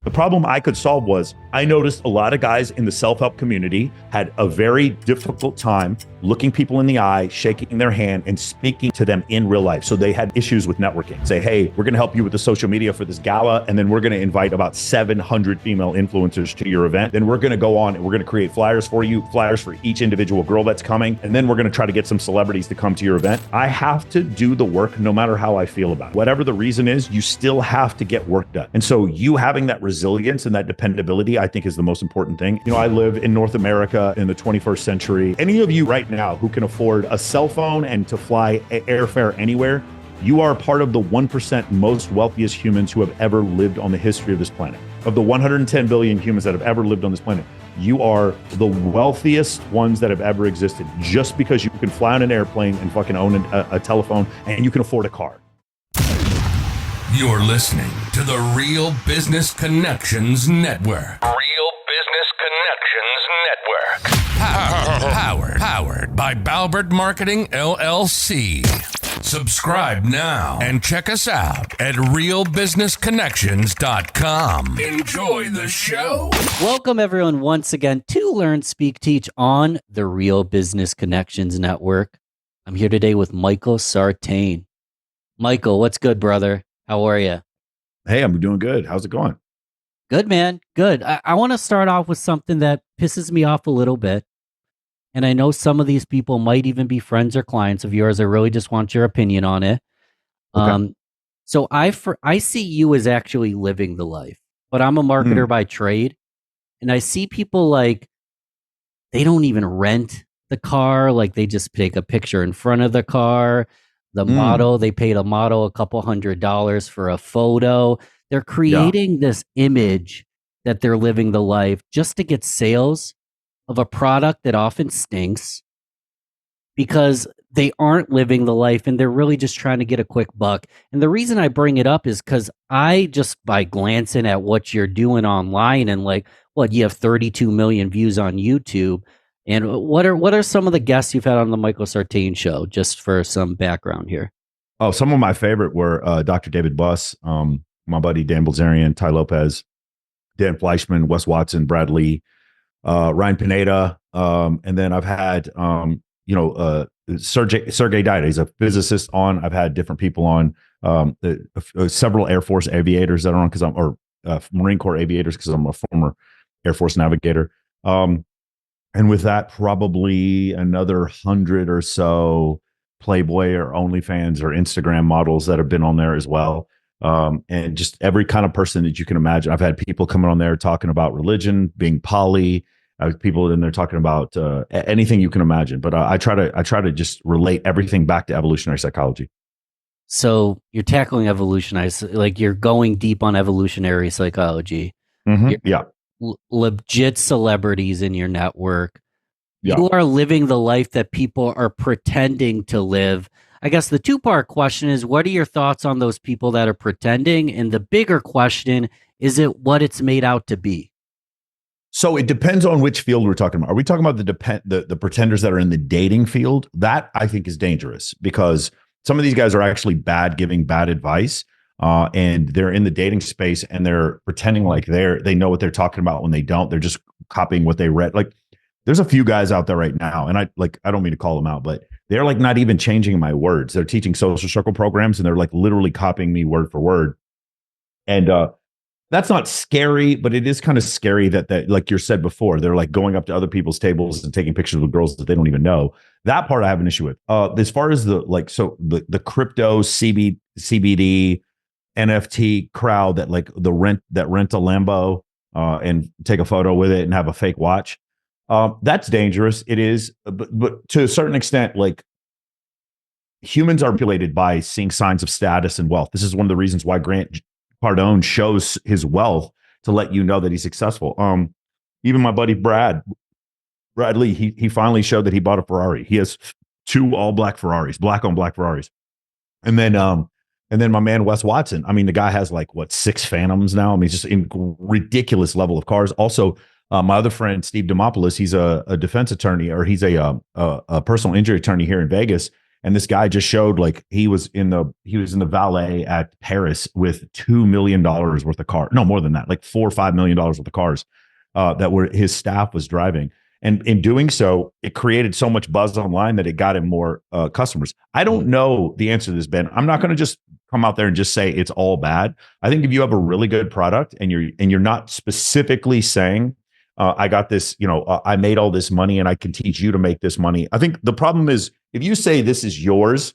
The problem I could solve was I noticed a lot of guys in the self-help community had a very difficult time looking people in the eye, shaking their hand, and speaking to them in real life. So they had issues with networking. Say, hey, we're going to help you with the social media for this gala, and then we're going to invite about 700 female influencers to your event. Then we're going to go on and we're going to create flyers for you, flyers for each individual girl that's coming. And then we're going to try to get some celebrities to come to your event. I have to do the work no matter how I feel about it. Whatever the reason is, you still have to get work done. And so you having that resilience and that dependability, I think, is the most important thing. You know, I live in North America in the 21st century. Any of you right now who can afford a cell phone and to fly airfare anywhere, you are part of the 1% most wealthiest humans who have ever lived on the history of this planet. Of the 110 billion humans that have ever lived on this planet, you are the wealthiest ones that have ever existed just because you can fly on an airplane and fucking own a telephone and you can afford a car. You're listening to the Real Business Connections Network. Real Business Connections Network. Powered by Albert Marketing, LLC. Subscribe now and check us out at realbusinessconnections.com. Enjoy the show. Welcome everyone once again to Learn, Speak, Teach on the Real Business Connections Network. I'm here today with Michael Sartain. Michael, what's good, brother? How are you? Hey, I'm doing good. How's it going? Good, man. Good. I want to start off with something that pisses me off a little bit. And I know some of these people might even be friends or clients of yours. I really just want your opinion on it. Okay. So I see you as actually living the life, but I'm a marketer by trade. And I see people like, they don't even rent the car. Like they just take a picture in front of the car. The model, they paid a model a couple $100s for a photo. They're creating this image that they're living the life just to get sales of a product that often stinks because they aren't living the life and they're really just trying to get a quick buck. And the reason I bring it up is because I just by glancing at what you're doing online and like, what, you have 32 million views on YouTube. And what are some of the guests you've had on the Michael Sartain show, just for some background here? Oh, some of my favorite were Dr. David Buss, my buddy Dan Bilzerian, Ty Lopez, Dan Fleischman, Wes Watson, Brad Lee, Ryan Pineda, and then I've had Sergey Dida. He's a physicist on. I've had different people on, several Air Force aviators that are on Marine Corps aviators because I'm a former Air Force navigator. And with that, probably another 100 or so Playboy or OnlyFans or Instagram models that have been on there as well. And just every kind of person that you can imagine. I've had people coming on there talking about religion, being poly. I have people in there talking about anything you can imagine. But I try to just relate everything back to evolutionary psychology. So you're tackling like you're going deep on evolutionary psychology. Yeah. Legit celebrities in your network. You are living the life that people are pretending to live. I guess the two-part question is, what are your thoughts on those people that are pretending? And the bigger question, is it what it's made out to be? So it depends on which field we're talking about. Are we talking about the pretenders that are in the dating field? That I think is dangerous because some of these guys are actually bad, giving bad advice. And they're in the dating space and they're pretending like they know what they're talking about when they don't. They're just copying what they read. Like there's a few guys out there right now, and I don't mean to call them out, but they're like not even changing my words. They're teaching social circle programs and they're like literally copying me word for word. And that's not scary, but it is kind of scary that like you said before, they're like going up to other people's tables and taking pictures with girls that they don't even know. That part I have an issue with. As far as the crypto CBD NFT crowd that like rent a Lambo and take a photo with it and have a fake watch. That's dangerous. It is, but to a certain extent, like humans are manipulated by seeing signs of status and wealth. This is one of the reasons why Grant Cardone shows his wealth to let you know that he's successful. Even my buddy Brad Lee, he finally showed that he bought a Ferrari. He has 2 all black Ferraris, black on black Ferraris. And then my man, Wes Watson, I mean, the guy has like 6 Phantoms now. I mean, just in ridiculous level of cars. Also, my other friend, Steve Demopoulos, he's a defense attorney, or he's a personal injury attorney here in Vegas. And this guy just showed like he was in the valet at Paris with $2 million worth of cars. No, more than that, like $4 or $5 million worth of cars that were his staff was driving. And in doing so, it created so much buzz online that it got him more customers. I don't know the answer to this, Ben. I'm not going to just come out there and just say it's all bad. I think if you have a really good product and you're not specifically saying, I got this, I made all this money and I can teach you to make this money. I think the problem is if you say this is yours,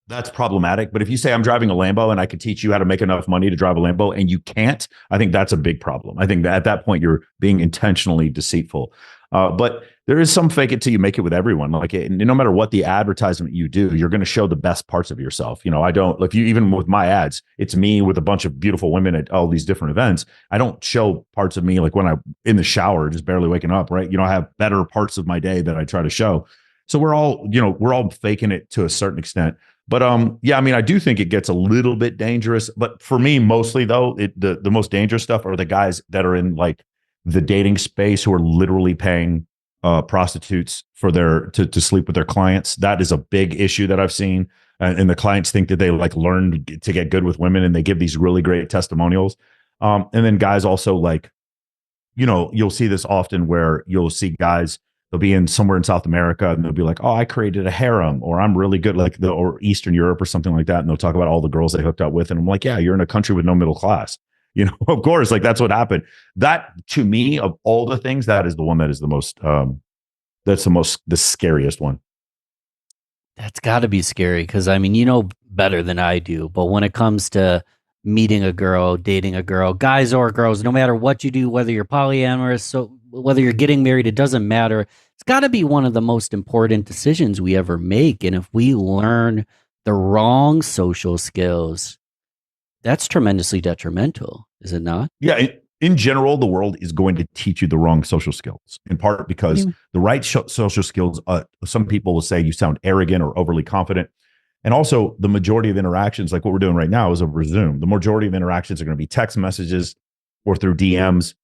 that's problematic. But if you say I'm driving a Lambo and I can teach you how to make enough money to drive a Lambo and you can't, I think that's a big problem. I think that at that point you're being intentionally deceitful. But there is some fake it till you make it with everyone. Like no matter what the advertisement you do, you're going to show the best parts of yourself. I don't, like, even with my ads, it's me with a bunch of beautiful women at all these different events. I don't show parts of me like when I'm in the shower, just barely waking up, right? I have better parts of my day that I try to show. So we're all faking it to a certain extent. But I do think it gets a little bit dangerous. But for me, mostly though, the most dangerous stuff are the guys that are in like the dating space who are literally paying prostitutes for to sleep with their clients. That is a big issue that I've seen. And the clients think that they like learn to get good with women and they give these really great testimonials. And then guys also like, you'll see this often where you'll see guys, they'll be in somewhere in South America and they'll be like, oh, I created a harem, or I'm really good, or Eastern Europe or something like that. And they'll talk about all the girls they hooked up with. And I'm like, yeah, you're in a country with no middle class. Of course, like that's what happened. That to me, of all the things, that is the one that is the most, the scariest one. That's got to be scary because better than I do. But when it comes to meeting a girl, dating a girl, guys or girls, no matter what you do, whether you're polyamorous, so whether you're getting married, it doesn't matter. It's got to be one of the most important decisions we ever make. And if we learn the wrong social skills, that's tremendously detrimental, is it not? Yeah. In general, the world is going to teach you the wrong social skills, in part because the right social skills, some people will say you sound arrogant or overly confident. And also the majority of interactions, like what we're doing right now, is over Zoom. The majority of interactions are going to be text messages or through DMs.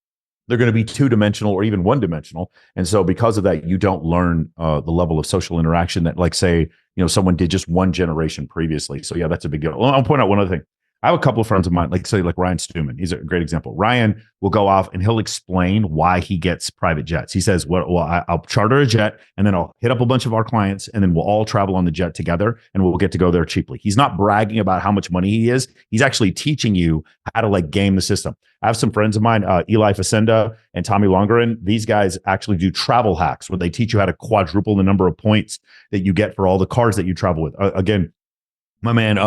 They're going to be two-dimensional or even one-dimensional. And so because of that, you don't learn the level of social interaction that, like, say, someone did just one generation previously. So yeah, that's a big deal. I'll point out one other thing. I have a couple of friends of mine, like Ryan Stewman. He's a great example. Ryan will go off and he'll explain why he gets private jets. He says, well, I'll charter a jet and then I'll hit up a bunch of our clients and then we'll all travel on the jet together and we'll get to go there cheaply. He's not bragging about how much money he is. He's actually teaching you how to like game the system. I have some friends of mine, Eli Facenda and Tommy Longren. These guys actually do travel hacks where they teach you how to quadruple the number of points that you get for all the cars that you travel with. Again, my man,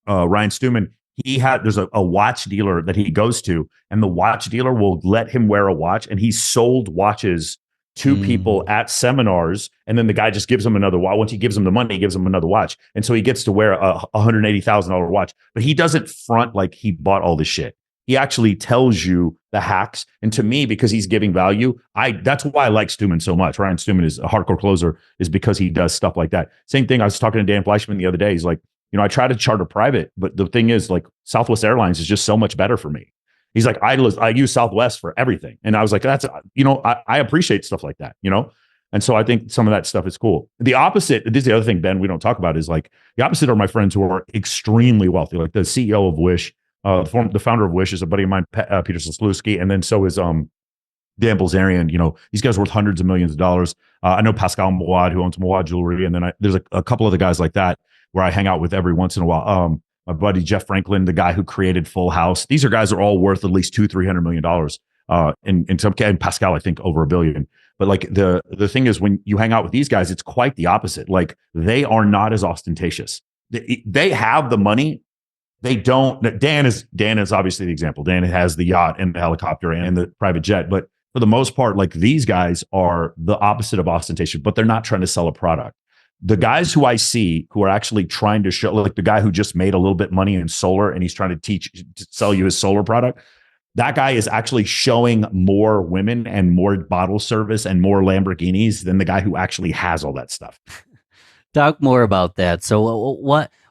Ryan Stewman, there's a watch dealer that he goes to, and the watch dealer will let him wear a watch, and he's sold watches to people at seminars, and then the guy just gives him another watch. Once he gives him the money, he gives him another watch. And so he gets to wear a $180,000 watch, but he doesn't front like he bought all this shit. He actually tells you the hacks. And to me, because he's giving value, that's why I like Stewman so much. Ryan Stewman is a hardcore closer, is because he does stuff like that. Same thing. I was talking to Dan Fleischman the other day. He's like, I try to charter private, but the thing is, like, Southwest Airlines is just so much better for me. He's like, I use Southwest for everything. And I was like, that's, I appreciate stuff like that, And so I think some of that stuff is cool. The opposite, this is the other thing, Ben, we don't talk about, is like the opposite are my friends who are extremely wealthy. Like the CEO of Wish, the founder of Wish is a buddy of mine, Peter Sosluski. And then so is Dan Bilzerian. These guys are worth hundreds of millions of dollars. I know Pascal Mouad, who owns Mouad Jewelry. And then there's a couple other guys like that where I hang out with every once in a while. My buddy Jeff Franklin, the guy who created Full House. These are guys that are all worth at least $200-300 million. And Pascal, I think, over $1 billion. But like the thing is, when you hang out with these guys, it's quite the opposite. Like, they are not as ostentatious. They have the money. They don't. Dan is obviously the example. Dan has the yacht and the helicopter and the private jet. But for the most part, like, these guys are the opposite of ostentation, but they're not trying to sell a product. The guys who I see who are actually trying to show, like the guy who just made a little bit money in solar and he's trying to sell you his solar product, that guy is actually showing more women and more bottle service and more Lamborghinis than the guy who actually has all that stuff. Talk more about that. So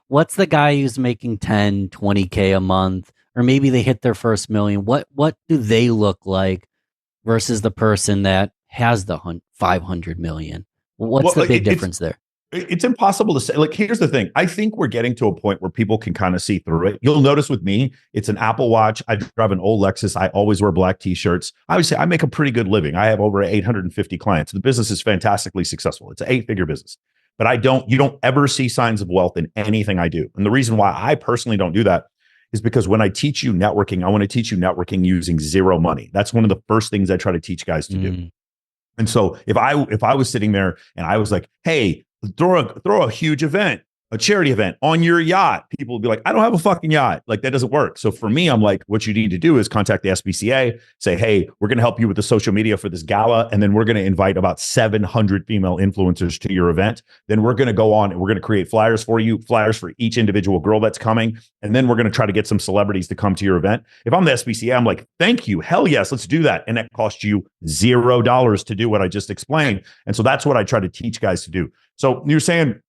what's the guy who's making 10, 20K a month, or maybe they hit their first million? What do they look like versus the person that has the 500 million? What's the big difference there? It's impossible to say. Like, here's the thing. I think we're getting to a point where people can kind of see through it. You'll notice with me, it's an Apple Watch. I drive an old Lexus. I always wear black t-shirts. Obviously, I make a pretty good living. I have over 850 clients. The business is fantastically successful. It's an 8-figure business. But you don't ever see signs of wealth in anything I do. And the reason why I personally don't do that is because when I teach you networking, I want to teach you networking using zero money. That's one of the first things I try to teach guys to do. And so if I was sitting there and I was like, hey, throw a huge event, a charity event on your yacht, people will be like, I don't have a fucking yacht. Like, that doesn't work. So for me, I'm like, what you need to do is contact the SPCA, say, hey, we're going to help you with the social media for this gala. And then we're going to invite about 700 female influencers to your event. Then we're going to go on and we're going to create flyers for you, flyers for each individual girl that's coming. And then we're going to try to get some celebrities to come to your event. If I'm the SPCA, I'm like, thank you. Hell yes, let's do that. And that costs you $0 to do what I just explained. And so that's what I try to teach guys to do. So you're saying,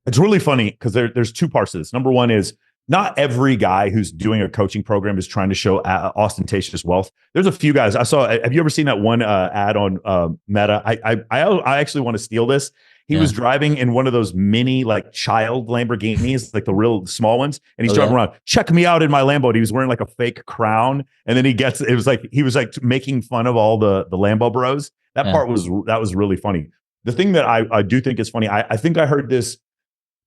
it's really funny because there's two parts to this. Number one is not every guy who's doing a coaching program is trying to show ostentatious wealth. There's a few guys I saw. Have you ever seen that one ad on Meta? I actually want to steal this. He was driving in one of those mini like child Lamborghinis, like the real small ones, and he's driving around. Check me out in my Lambo. And he was wearing like a fake crown, and then he was like making fun of all the Lambo bros. That part was really funny. The thing that I do think is funny, I think I heard this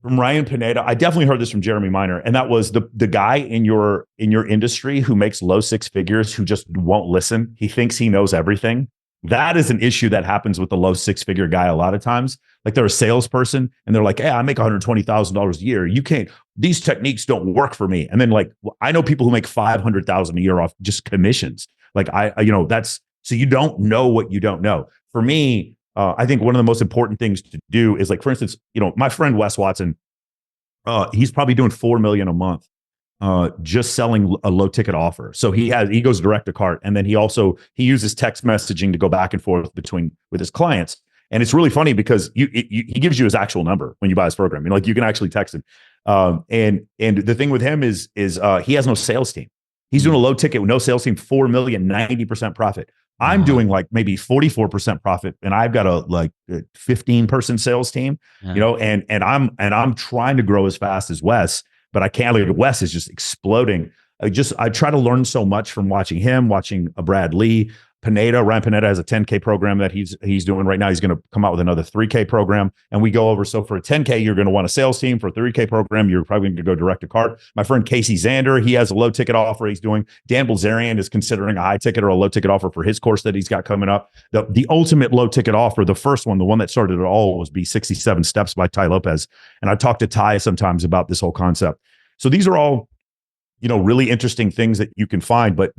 from Ryan Pineda. I definitely heard this from Jeremy Miner. And that was the guy in your industry who makes low 6 figures, who just won't listen. He thinks he knows everything. That is an issue that happens with the low 6-figure guy a lot of times. Like, they're a salesperson and they're like, hey, I make $120,000 a year. These techniques don't work for me. And then like, I know people who make $500,000 a year off just commissions. Like so you don't know what you don't know. For me, I think one of the most important things to do is, like, for instance, my friend Wes Watson, he's probably doing $4 million a month just selling a low ticket offer. So he goes direct to cart, and then he uses text messaging to go back and forth with his clients. And it's really funny because he gives you his actual number when you buy his program. Like, you can actually text him. And the thing with him is he has no sales team. He's doing a low ticket with no sales team, 4 million, 90% profit. I'm doing like maybe 44% profit, and I've got a 15-person sales team, and I'm trying to grow as fast as Wes, but I can't. Like, Wes is just exploding. I try to learn so much from watching him, watching Brad Lee. Ryan Pineda has a 10K program that he's doing right now. He's going to come out with another 3K program, and we go over. So for a 10K, you're going to want a sales team. For a 3K program, you're probably going to go direct to cart. My friend Casey Zander, he has a low ticket offer he's doing. Dan Bilzerian is considering a high ticket or a low ticket offer for his course that he's got coming up. The ultimate low ticket offer, the first one, the one that started it all, was be 67 Steps by Ty Lopez. And I talk to Ty sometimes about this whole concept. So these are all really interesting things that you can find. But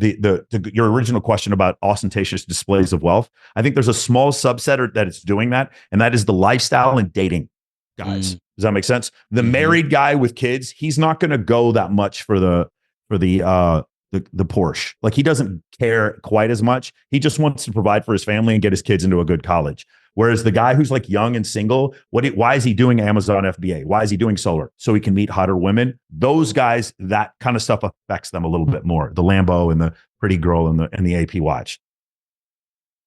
your original question about ostentatious displays of wealth, I think there's a small subset that it's doing that, and that is the lifestyle and dating guys. Does that make sense? The married guy with kids, he's not going to go that much for the Porsche. Like, he doesn't care quite as much. He just wants to provide for his family and get his kids into a good college. Whereas the guy who's like young and single, why is he doing Amazon FBA? Why is he doing solar? So he can meet hotter women. Those guys, that kind of stuff affects them a little bit more. The Lambo and the pretty girl and the AP watch.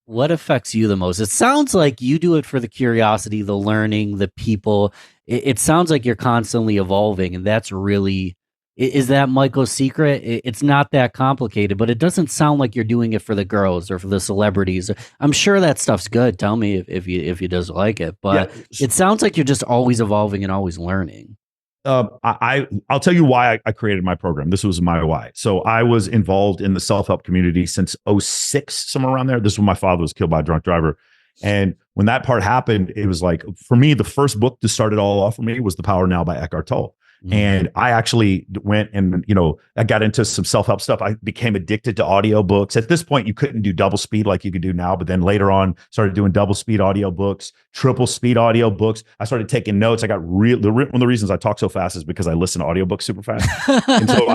What affects you the most? It sounds like you do it for the curiosity, the learning, the people. It sounds like you're constantly evolving, and that's really... Is that Michael's secret? It's not that complicated, but it doesn't sound like you're doing it for the girls or for the celebrities. I'm sure that stuff's good. Tell me if you just like it, but it sounds like you're just always evolving and always learning. I'll tell you why I created my program. This was my why. So I was involved in the self-help community since 2006, somewhere around there. This was when my father was killed by a drunk driver. And when that part happened, it was like, for me, the first book to start it all off for me was The Power Now by Eckhart Tolle. And I actually went and, I got into some self-help stuff. I became addicted to audiobooks. At this point, you couldn't do double speed like you could do now. But then later on, started doing double speed audiobooks, triple speed audiobooks. I started taking notes. I got one of the reasons I talk so fast is because I listen to audiobooks super fast. And so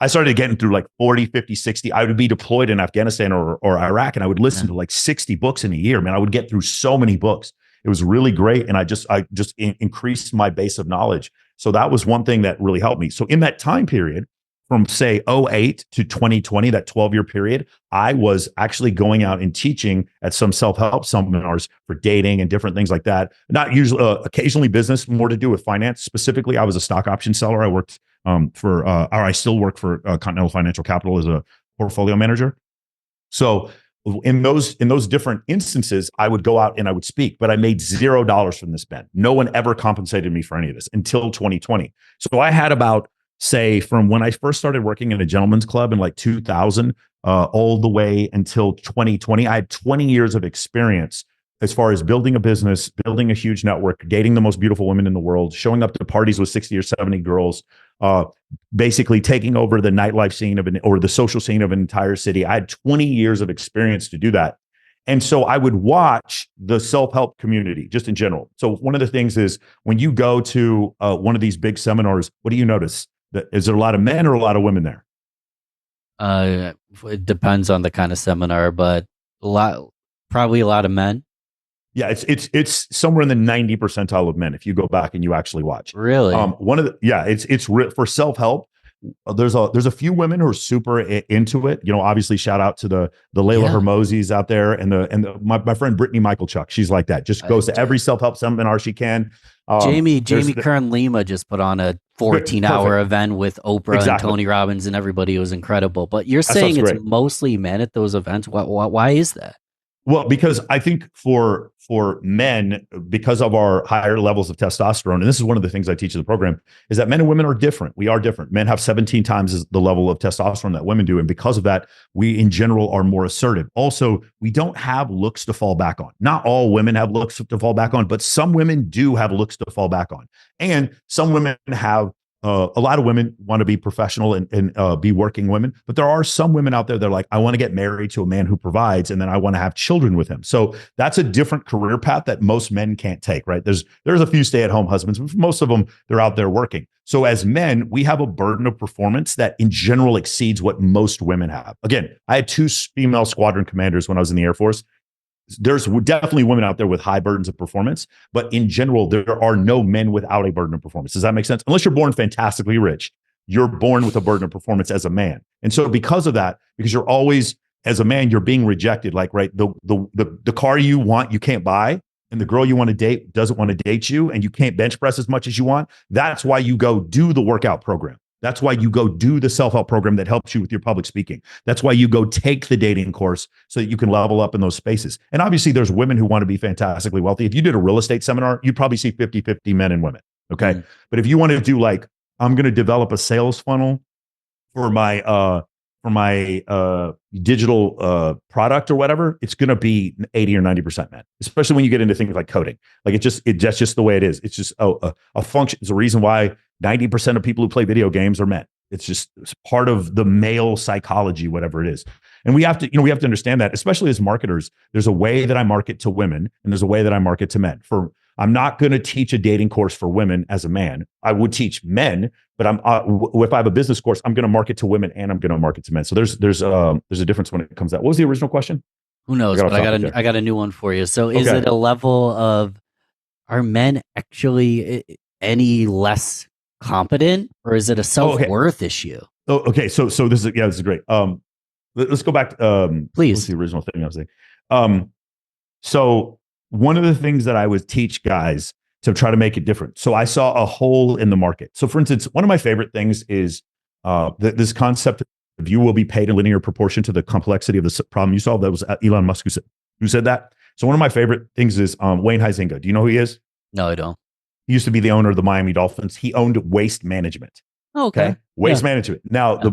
I started getting through like 40, 50, 60. I would be deployed in Afghanistan or Iraq, and I would listen to like 60 books in a year. Man, I would get through so many books. It was really great. And I just increased my base of knowledge. So that was one thing that really helped me. So in that time period, from say '08 to 2020, that 12-year period, I was actually going out and teaching at some self-help seminars for dating and different things like that. Not usually, occasionally business, more to do with finance. Specifically, I was a stock option seller. I worked or I still work for Continental Financial Capital as a portfolio manager. So in those different instances, I would go out and I would speak, but I made $0 from this, Ben. No one ever compensated me for any of this until 2020. So I had about, say, from when I first started working in a gentleman's club in like 2000, all the way until 2020, I had 20 years of experience as far as building a business, building a huge network, dating the most beautiful women in the world, showing up to parties with 60 or 70 girls, basically taking over the nightlife scene or the social scene of an entire city. I had 20 years of experience to do that. And so I would watch the self-help community just in general. So one of the things is when you go to one of these big seminars, what do you notice? Is there a lot of men or a lot of women there? It depends on the kind of seminar, but probably a lot of men. Yeah, it's somewhere in the 90 percentile of men if you go back and you actually watch. Really? It's for self-help. There's a few women who are super into it. You know, obviously shout out to the Layla Hermosis out there and my friend Brittany Michael Chuck. She's like that. Just goes to every self-help seminar she can. Jamie Kern Lima just put on a 14-hour event with Oprah and Tony Robbins and everybody. It was incredible. But you're saying it's mostly men at those events. Why is that? Well, because I think for men, because of our higher levels of testosterone, and this is one of the things I teach in the program, is that men and women are different. We are different. Men have 17 times the level of testosterone that women do. And because of that, we in general are more assertive. Also, we don't have looks to fall back on. Not all women have looks to fall back on, but some women do have looks to fall back on. And some women have a lot of women want to be professional and be working women, but there are some women out there that are like, I want to get married to a man who provides, and then I want to have children with him. So that's a different career path that most men can't take, right? There's a few stay-at-home husbands, but most of them, they're out there working. So as men, we have a burden of performance that in general exceeds what most women have. Again, I had 2 female squadron commanders when I was in the Air Force. There's definitely women out there with high burdens of performance, but in general, there are no men without a burden of performance. Does that make sense? Unless you're born fantastically rich, you're born with a burden of performance as a man. And so because of that, because you're always, as a man, you're being rejected. Like, right, the car you want, you can't buy, and the girl you want to date doesn't want to date you, and you can't bench press as much as you want. That's why you go do the workout program. That's why you go do the self-help program that helps you with your public speaking. That's why you go take the dating course so that you can level up in those spaces. And obviously there's women who want to be fantastically wealthy. If you did a real estate seminar, you'd probably see 50-50 men and women. Okay. Mm-hmm. But if you want to do like, I'm going to develop a sales funnel for my digital product or whatever, it's going to be 80 or 90% men, especially when you get into things like coding. Like that's just the way it is. It's just a function. It's a reason why 90% of people who play video games are men. It's part of the male psychology, whatever it is. And we have to understand that, especially as marketers, there's a way that I market to women and there's a way that I market to men. I'm not going to teach a dating course for women as a man. I would teach men, but if I have a business course, I'm going to market to women and I'm going to market to men. So there's a difference when it comes to that. What was the original question? Who knows? But I got a new one for you. So is it a level of, are men actually any less competent, or is it a self-worth issue? Oh, okay. So this is great. Let's go back. Please. What's the original thing I was saying? So one of the things that I would teach guys to try to make it different. So I saw a hole in the market. So for instance, one of my favorite things is this concept of you will be paid in linear proportion to the complexity of the problem you solve. That was Elon Musk who said that. So one of my favorite things is Wayne Huizenga. Do you know who he is? No, I don't. He used to be the owner of the Miami Dolphins. He owned Waste Management. Oh, okay. Waste Management. Now, the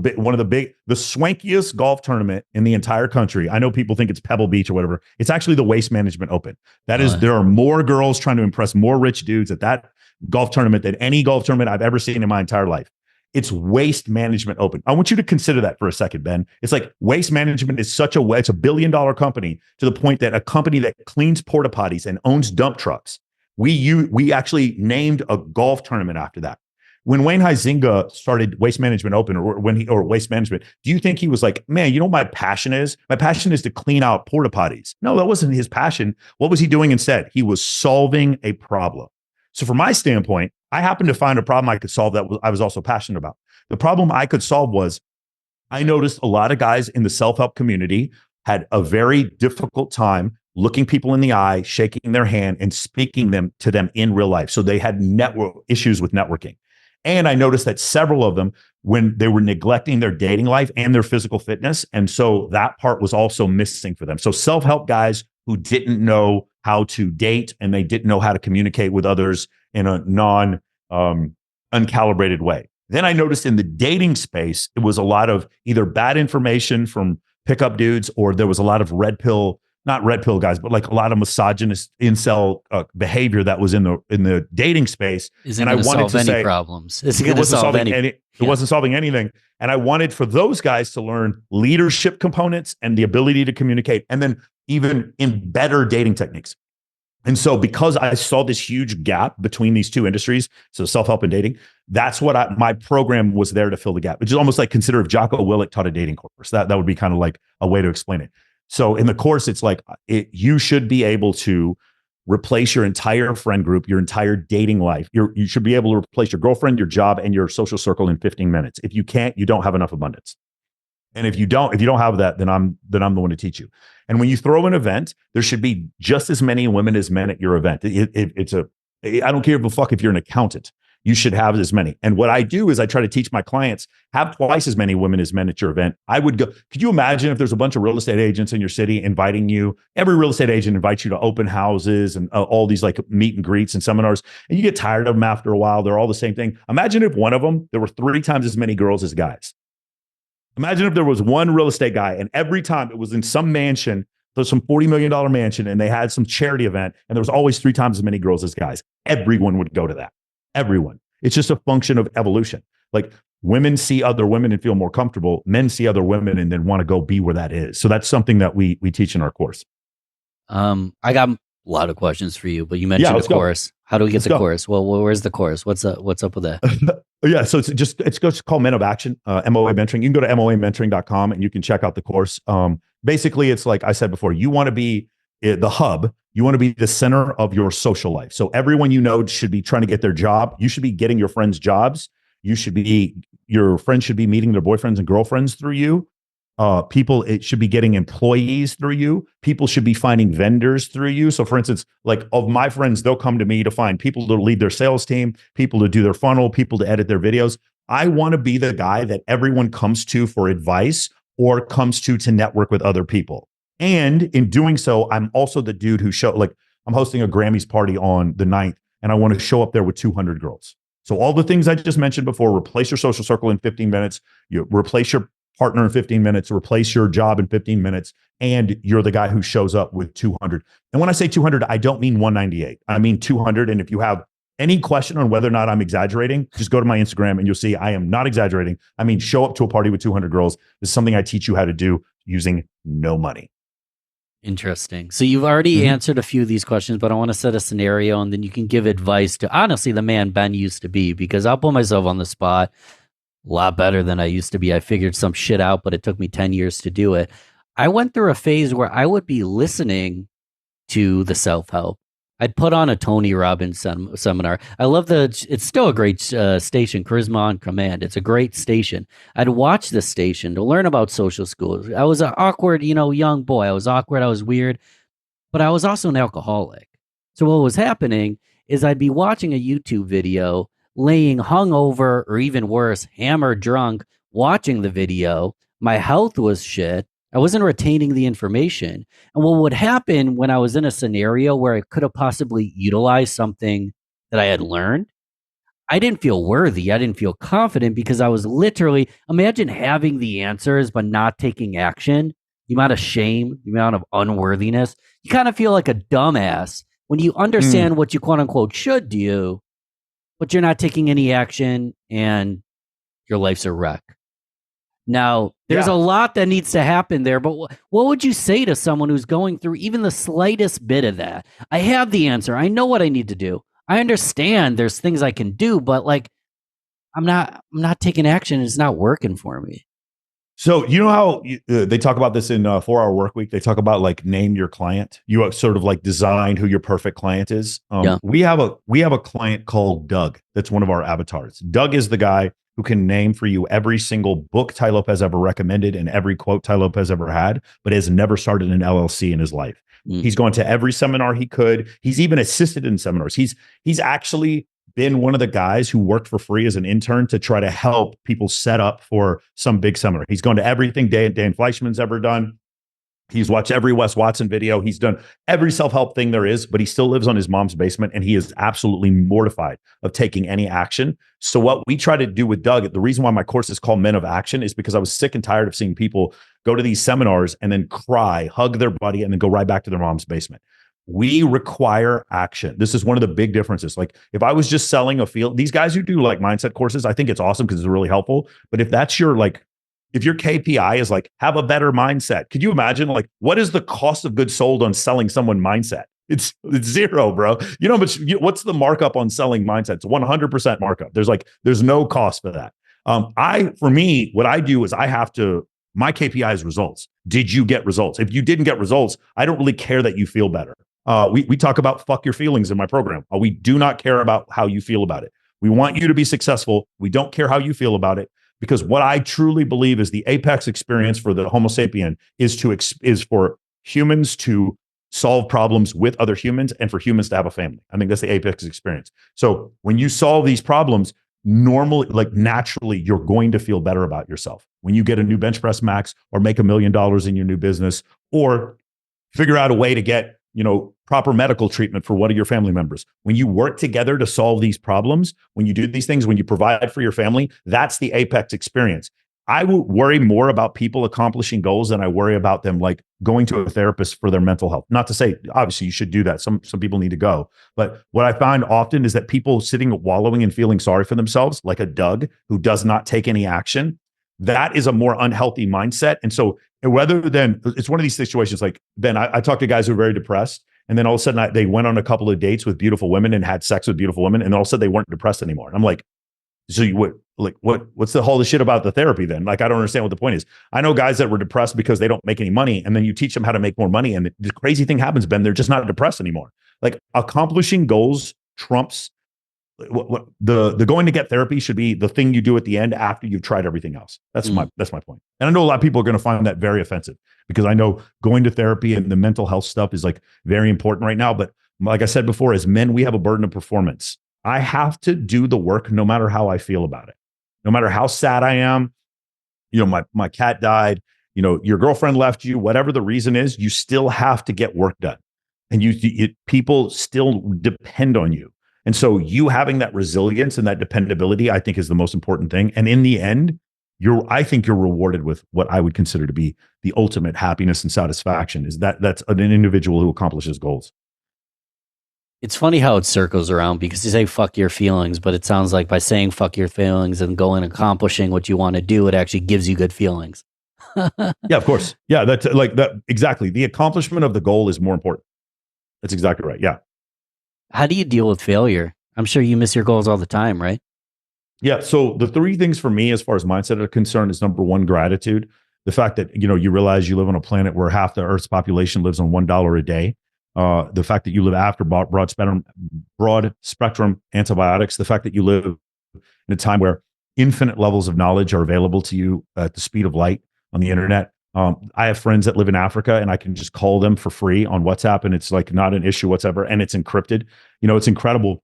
swankiest golf tournament in the entire country. I know people think it's Pebble Beach or whatever. It's actually the Waste Management Open. That is, there are more girls trying to impress more rich dudes at that golf tournament than any golf tournament I've ever seen in my entire life. It's Waste Management Open. I want you to consider that for a second, Ben. It's like Waste Management is it's a $1 billion company to the point that a company that cleans porta potties and owns dump trucks. We actually named a golf tournament after that. When Wayne Huizenga started Waste Management Open or Waste Management, do you think he was like, man, you know what my passion is? My passion is to clean out porta potties. No, that wasn't his passion. What was he doing instead? He was solving a problem. So from my standpoint, I happened to find a problem I could solve that I was also passionate about. The problem I could solve was I noticed a lot of guys in the self-help community had a very difficult time looking people in the eye, shaking their hand, and speaking to them in real life. So they had issues with networking. And I noticed that several of them, when they were neglecting their dating life and their physical fitness. And so that part was also missing for them. So self-help guys who didn't know how to date and they didn't know how to communicate with others in a uncalibrated way. Then I noticed in the dating space, it was a lot of either bad information from pickup dudes, or there was a lot of not red pill guys, but like a lot of misogynist incel behavior that was in the dating space. And I wanted to say problems. It wasn't solving anything. And I wanted for those guys to learn leadership components and the ability to communicate, and then even in better dating techniques. And so because I saw this huge gap between these two industries, so self-help and dating, that's what my program was there to fill the gap, which is almost like consider if Jocko Willink taught a dating course. That would be kind of like a way to explain it. So in the course, it's like you should be able to replace your entire friend group, your entire dating life. You should be able to replace your girlfriend, your job, and your social circle in 15 minutes. If you can't, you don't have enough abundance. And if you don't have that, then I'm the one to teach you. And when you throw an event, there should be just as many women as men at your event. I don't care if you're an accountant, you should have as many. And what I do is I try to teach my clients, have twice as many women as men at your event. I would go, could you imagine if there's a bunch of real estate agents in your city inviting you, every real estate agent invites you to open houses and all these like meet and greets and seminars, and you get tired of them after a while. They're all the same thing. Imagine if one of them, there were 3 times as many girls as guys. Imagine if there was one real estate guy and every time it was in some mansion, there's some $40 million mansion, and they had some charity event, and there was always 3 times as many girls as guys. Everyone would go to that. Everyone. It's just a function of evolution. Like women see other women and feel more comfortable. Men see other women and then want to go be where that is. So that's something that we teach in our course. I got a lot of questions for you, but you mentioned the course. How do we get the course? Well, where's the course? What's up with that? Yeah, so it's called Men of Action, MOA Mentoring. You can go to moamentoring.com and you can check out the course. Basically, it's like I said before, you want to be the hub. You want to be the center of your social life. So everyone you know should be trying to get their job. You should be getting your friends' jobs. Your friends should be meeting their boyfriends and girlfriends through you. It should be getting employees through you. People should be finding vendors through you. So for instance, like of my friends, they'll come to me to find people to lead their sales team, people to do their funnel, people to edit their videos. I want to be the guy that everyone comes to for advice or comes to network with other people. And in doing so, I'm also the dude who I'm hosting a Grammys party on the 9th, and I want to show up there with 200 girls. So all the things I just mentioned before, replace your social circle in 15 minutes, you replace your partner in 15 minutes, replace your job in 15 minutes, and you're the guy who shows up with 200. And when I say 200, I don't mean 198. I mean 200. And if you have any question on whether or not I'm exaggerating, just go to my Instagram and you'll see I am not exaggerating. I mean, show up to a party with 200 girls. This is something I teach you how to do using no money. Interesting. So you've already answered a few of these questions, but I want to set a scenario and then you can give advice to, honestly, the man Ben used to be, because I'll put myself on the spot a lot better than I used to be. I figured some shit out, but it took me 10 years to do it. I went through a phase where I would be listening to the self-help. I'd put on a Tony Robbins seminar. I love it's still a great station, Charisma on Command. It's a great station. I'd watch this station to learn about social skills. I was an awkward, young boy. I was awkward. I was weird, but I was also an alcoholic. So what was happening is I'd be watching a YouTube video, laying hungover or even worse, hammered drunk, watching the video. My health was shit. I wasn't retaining the information. And what would happen when I was in a scenario where I could have possibly utilized something that I had learned, I didn't feel worthy. I didn't feel confident because I was literally, imagine having the answers but not taking action. The amount of shame, the amount of unworthiness. You kind of feel like a dumbass when you understand what you quote unquote should do, but you're not taking any action and your life's a wreck. Now, there's a lot that needs to happen there, but what would you say to someone who's going through even the slightest bit of that? I have the answer. I know what I need to do. I understand there's things I can do, but I'm not taking action. It's not working for me. So you know how they talk about this in 4-Hour Workweek? They talk about name your client. You have sort of design who your perfect client is. We have a client called Doug. That's one of our avatars. Doug is the guy who can name for you every single book Tai Lopez ever recommended and every quote Tai Lopez ever had, but has never started an LLC in his life. He's gone to every seminar he could. He's even assisted in seminars. He's actually been one of the guys who worked for free as an intern to try to help people set up for some big seminar. He's gone to everything Dan Fleischman's ever done. He's watched every Wes Watson video. He's done every self-help thing there is, but he still lives on his mom's basement, and he is absolutely mortified of taking any action. So what we try to do with Doug, the reason why my course is called Men of Action is because I was sick and tired of seeing people go to these seminars and then cry, hug their buddy, and then go right back to their mom's basement. We require action. This is one of the big differences. Like if I was just selling a field, these guys who do like mindset courses, I think it's awesome because it's really helpful. But if that's your if your KPI is like, have a better mindset, could you imagine like, what is the cost of goods sold on selling someone mindset? It's zero, bro. You know, but what's the markup on selling mindset? It's 100% markup. There's no cost for that. For me, what I do is my KPI is results. Did you get results? If you didn't get results, I don't really care that you feel better. We talk about fuck your feelings in my program. We do not care about how you feel about it. We want you to be successful. We don't care how you feel about it. Because what I truly believe is the apex experience for the Homo sapien is for humans to solve problems with other humans and for humans to have a family. I think that's the apex experience. So when you solve these problems, normally, like naturally, you're going to feel better about yourself. When you get a new bench press max or make $1 million in your new business or figure out a way to get, proper medical treatment for one of your family members. When you work together to solve these problems, when you do these things, when you provide for your family, that's the apex experience. I will worry more about people accomplishing goals than I worry about them like going to a therapist for their mental health. Not to say, obviously, you should do that. Some people need to go. But what I find often is that people sitting wallowing and feeling sorry for themselves, like a Doug who does not take any action, that is a more unhealthy mindset. And so rather than, it's one of these situations like, Ben, I talk to guys who are very depressed. And then all of a sudden they went on a couple of dates with beautiful women and had sex with beautiful women. And all of a sudden they weren't depressed anymore. And I'm like, so you would what's the whole shit about the therapy then? Like, I don't understand what the point is. I know guys that were depressed because they don't make any money. And then you teach them how to make more money. And the crazy thing happens, Ben, they're just not depressed anymore. Like accomplishing goals trumps the going to get therapy should be the thing you do at the end after you've tried everything else. That's my point. And I know a lot of people are going to find that very offensive because I know going to therapy and the mental health stuff is like very important right now. But like I said before, as men, we have a burden of performance. I have to do the work no matter how I feel about it, no matter how sad I am. My cat died, your girlfriend left you, whatever the reason is, you still have to get work done. And people still depend on you. And so you having that resilience and that dependability, I think is the most important thing. And in the end, I think you're rewarded with what I would consider to be the ultimate happiness and satisfaction is that's an individual who accomplishes goals. It's funny how it circles around because you say fuck your feelings, but it sounds like by saying fuck your feelings and going and accomplishing what you want to do, it actually gives you good feelings. Yeah, of course. Yeah, that's like that. Exactly. The accomplishment of the goal is more important. That's exactly right. Yeah. How do you deal with failure? I'm sure you miss your goals all the time, right? Yeah. So the three things for me, as far as mindset are concerned, is number one, gratitude. The fact that, you realize you live on a planet where half the Earth's population lives on $1 a day. The fact that you live after broad spectrum antibiotics. The fact that you live in a time where infinite levels of knowledge are available to you at the speed of light on the internet. I have friends that live in Africa and I can just call them for free on WhatsApp and it's like not an issue whatsoever. And it's encrypted. It's incredible.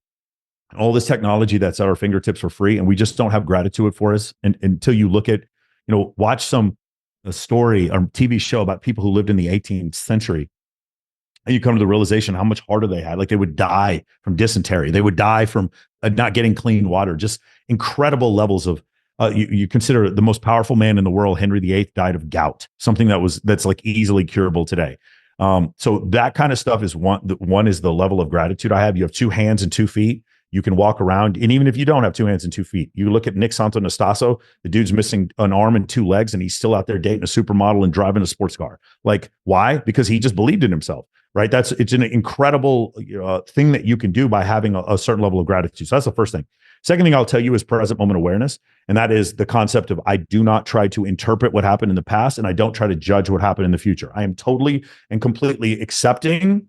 All this technology that's at our fingertips for free. And we just don't have gratitude for us. And until you look at, watch a story or TV show about people who lived in the 18th century. And you come to the realization how much harder they had. Like they would die from dysentery. They would die from not getting clean water, just incredible levels of, you consider the most powerful man in the world, Henry VIII, died of gout, something that's like easily curable today. So that kind of stuff is one is the level of gratitude I have. You have 2 hands and 2 feet. You can walk around. And even if you don't have 2 hands and 2 feet, you look at Nick Santonastasso, the dude's missing an arm and 2 legs, and he's still out there dating a supermodel and driving a sports car. Like, why? Because he just believed in himself, right? It's an incredible thing that you can do by having a certain level of gratitude. So that's the first thing. Second thing I'll tell you is present moment awareness. And that is the concept of I do not try to interpret what happened in the past and I don't try to judge what happened in the future. I am totally and completely accepting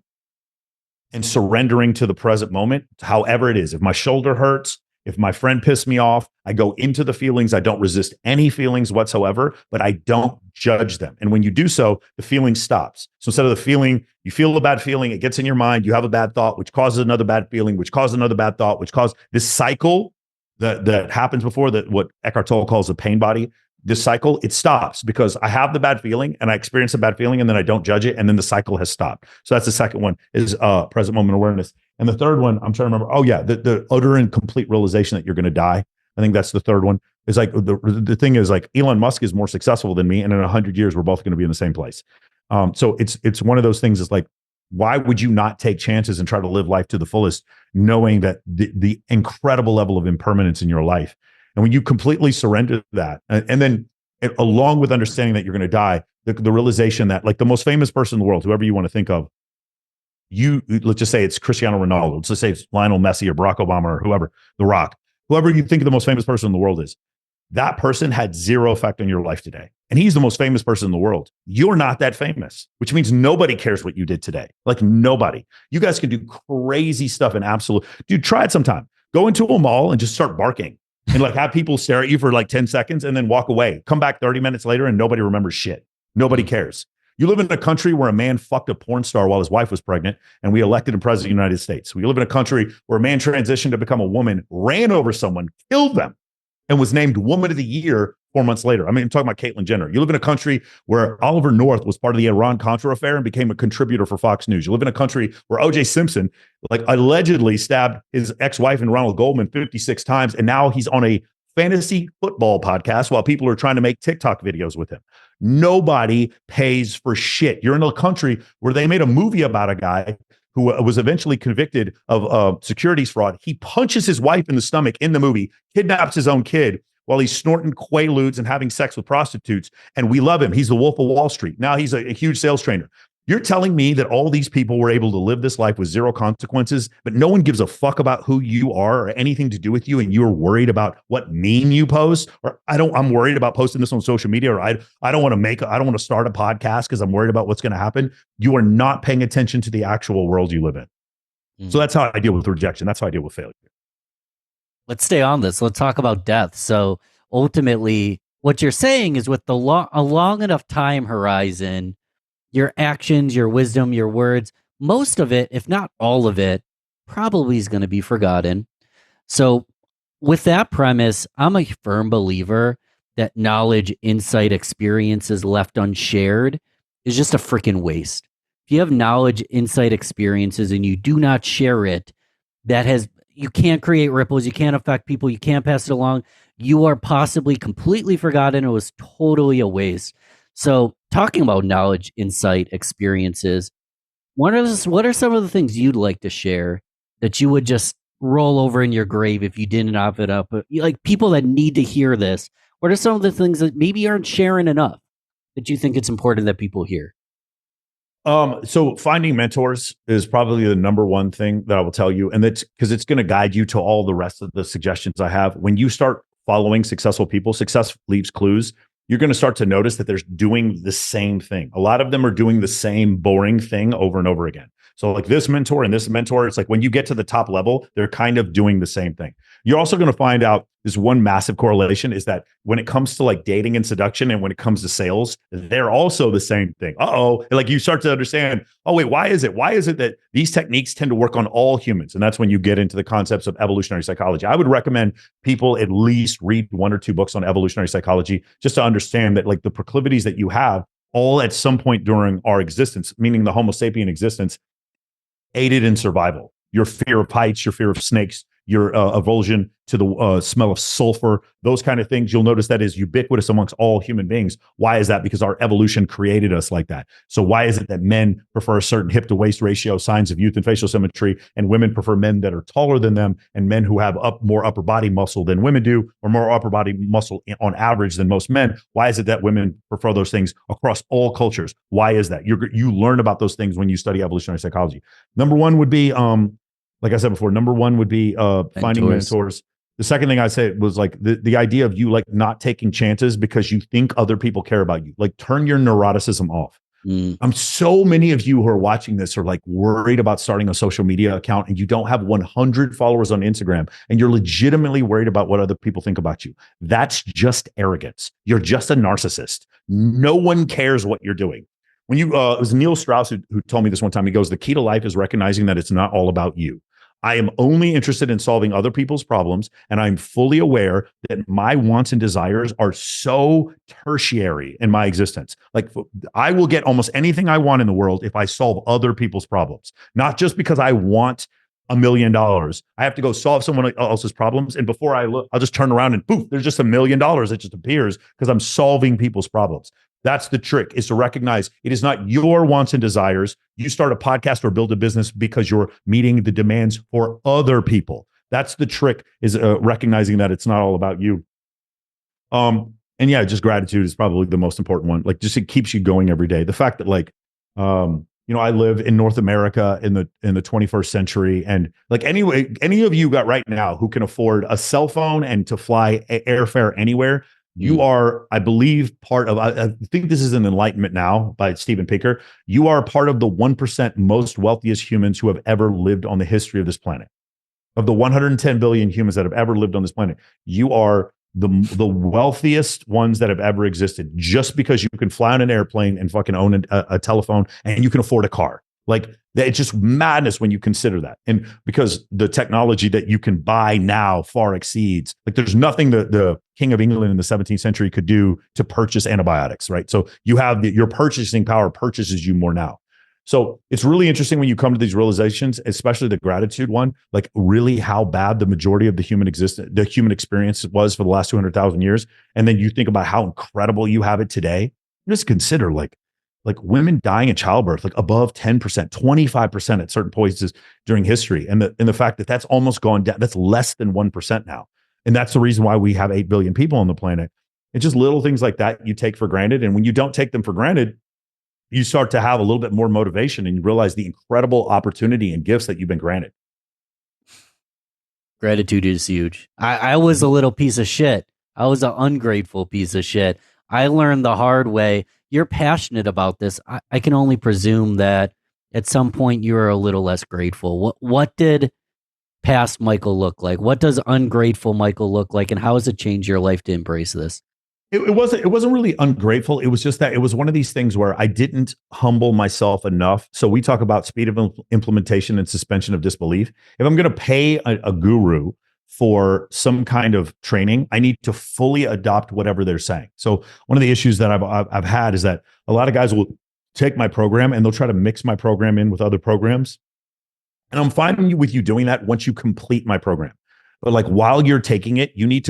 and surrendering to the present moment, however it is. If my shoulder hurts If my friend pissed me off, I go into the feelings. I don't resist any feelings whatsoever, but I don't judge them. And when you do so, the feeling stops. So instead of the feeling, you feel a bad feeling, it gets in your mind, you have a bad thought, which causes another bad feeling, which causes another bad thought, which causes this cycle that happens before, that what Eckhart Tolle calls the pain body. This cycle, it stops because I have the bad feeling and I experience the bad feeling and then I don't judge it. And then the cycle has stopped. So that's the second one, is present moment awareness. And the third one, I'm trying to remember. Oh yeah. The utter and complete realization that you're going to die. I think that's the third one. Is like, the thing is, like, Elon Musk is more successful than me. And in 100 years, we're both going to be in the same place. So it's one of those things. It's like, why would you not take chances and try to live life to the fullest, knowing that the incredible level of impermanence in your life? And when you completely surrender that, and then along with understanding that you're going to die, the realization that, like, the most famous person in the world, whoever you want to think of, let's just say it's Cristiano Ronaldo, let's just say it's Lionel Messi or Barack Obama or whoever, The Rock, whoever you think the most famous person in the world is, that person had zero effect on your life today. And he's the most famous person in the world. You're not that famous, which means nobody cares what you did today. Like, nobody. You guys can do crazy stuff and dude, try it sometime. Go into a mall and just start barking. And like have people stare at you for like 10 seconds and then walk away. Come back 30 minutes later and nobody remembers shit. Nobody cares. You live in a country where a man fucked a porn star while his wife was pregnant, and we elected him president of the United States. We live in a country where a man transitioned to become a woman, ran over someone, killed them, and was named Woman of the Year 4 months later. I mean, I'm talking about Caitlyn Jenner. You live in a country where Oliver North was part of the Iran-Contra affair and became a contributor for Fox News. You live in a country where O.J. Simpson, like, allegedly stabbed his ex-wife and Ronald Goldman 56 times, and now he's on a fantasy football podcast while people are trying to make TikTok videos with him. Nobody pays for shit. You're in a country where they made a movie about a guy who was eventually convicted of securities fraud. He punches his wife in the stomach in the movie, kidnaps his own kid while he's snorting Quaaludes and having sex with prostitutes. And we love him. He's the Wolf of Wall Street. Now he's a huge sales trainer. You're telling me that all these people were able to live this life with zero consequences, but no one gives a fuck about who you are or anything to do with you, and you're worried about what meme you post? Or I'm worried about posting this on social media, or I don't want to start a podcast because I'm worried about what's going to happen. You are not paying attention to the actual world you live in. So that's how I deal with rejection. That's how I deal with failure. Let's stay on this. Let's talk about death. So ultimately, what you're saying is, with a long enough time horizon, your actions, your wisdom, your words, most of it, if not all of it, probably is going to be forgotten. So with that premise, I'm a firm believer that knowledge, insight, experiences left unshared is just a freaking waste. If you have knowledge, insight, experiences, and you do not share it, you can't create ripples, you can't affect people, you can't pass it along. You are possibly completely forgotten. It was totally a waste. So talking about knowledge, insight, experiences, what are some of the things you'd like to share that you would just roll over in your grave if you didn't have it up? Like, people that need to hear this, what are some of the things that maybe aren't sharing enough that you think it's important that people hear? So finding mentors is probably the number one thing that I will tell you. And that's because it's going to guide you to all the rest of the suggestions I have. When you start following successful people, success leaves clues. You're going to start to notice that they're doing the same thing. A lot of them are doing the same boring thing over and over again. So like this mentor and this mentor, it's like when you get to the top level, they're kind of doing the same thing. You're also going to find out this one massive correlation is that when it comes to like dating and seduction, and when it comes to sales, they're also the same thing. Like you start to understand, oh wait, why is it that these techniques tend to work on all humans? And that's when you get into the concepts of evolutionary psychology. I would recommend people at least read 1 or 2 books on evolutionary psychology just to understand that, like, the proclivities that you have all at some point during our existence, meaning the Homo sapien existence, aided in survival. Your fear of heights, your fear of snakes, your aversion to the smell of sulfur, those kind of things, you'll notice that is ubiquitous amongst all human beings. Why is that? Because our evolution created us like that. So why is it that men prefer a certain hip to waist ratio, signs of youth and facial symmetry, and women prefer men that are taller than them, and men who have more upper body muscle than women do, or more upper body muscle on average than most men? Why is it that women prefer those things across all cultures? Why is that? You learn about those things when you study evolutionary psychology. Number one would be, like I said before, finding mentors. The second thing I said was like the idea of you like not taking chances because you think other people care about you. Like, turn your neuroticism off. So many of you who are watching this are like worried about starting a social media account and you don't have 100 followers on Instagram and you're legitimately worried about what other people think about you. That's just arrogance. You're just a narcissist. No one cares what you're doing. When you, it was Neil Strauss who told me this one time. He goes, the key to life is recognizing that it's not all about you. I am only interested in solving other people's problems, and I'm fully aware that my wants and desires are so tertiary in my existence. Like, I will get almost anything I want in the world if I solve other people's problems, not just because I want $1 million. I have to go solve someone else's problems, and before I look, I'll just turn around and poof, there's just $1 million that just appears because I'm solving people's problems. That's the trick, is to recognize it is not your wants and desires. You start a podcast or build a business because you're meeting the demands for other people. That's the trick, is recognizing that it's not all about you. And yeah, just gratitude is probably the most important one. Like, just it keeps you going every day. The fact that like, I live in North America in the 21st century, and like any of you got right now who can afford a cell phone and to fly airfare anywhere. You are, I believe, part of, I think this is an Enlightenment Now by Steven Pinker. You are part of the 1% most wealthiest humans who have ever lived on the history of this planet. Of the 110 billion humans that have ever lived on this planet, you are the wealthiest ones that have ever existed, just because you can fly on an airplane and fucking own a telephone and you can afford a car. Like, it's just madness when you consider that. And because the technology that you can buy now far exceeds, like, there's nothing that the King of England in the 17th century could do to purchase antibiotics, right? So you have your purchasing power purchases you more now. So it's really interesting when you come to these realizations, especially the gratitude one, like really how bad the majority of the human experience was for the last 200,000 years. And then you think about how incredible you have it today. Just consider like women dying in childbirth, like above 10%, 25% at certain points during history. And the fact that that's almost gone down, that's less than 1% now. And that's the reason why we have 8 billion people on the planet. It's just little things like that you take for granted. And when you don't take them for granted, you start to have a little bit more motivation and you realize the incredible opportunity and gifts that you've been granted. Gratitude is huge. I was a little piece of shit. I was an ungrateful piece of shit. I learned the hard way. You're passionate about this. I can only presume that at some point you were a little less grateful. What did past Michael look like? What does ungrateful Michael look like? And how has it changed your life to embrace this? It wasn't really ungrateful. It was just that it was one of these things where I didn't humble myself enough. So we talk about speed of implementation and suspension of disbelief. If I'm going to pay a guru for some kind of training, I need to fully adopt whatever they're saying. So one of the issues that I've had is that a lot of guys will take my program and they'll try to mix my program in with other programs. And I'm fine with you doing that once you complete my program. But like, while you're taking it, you need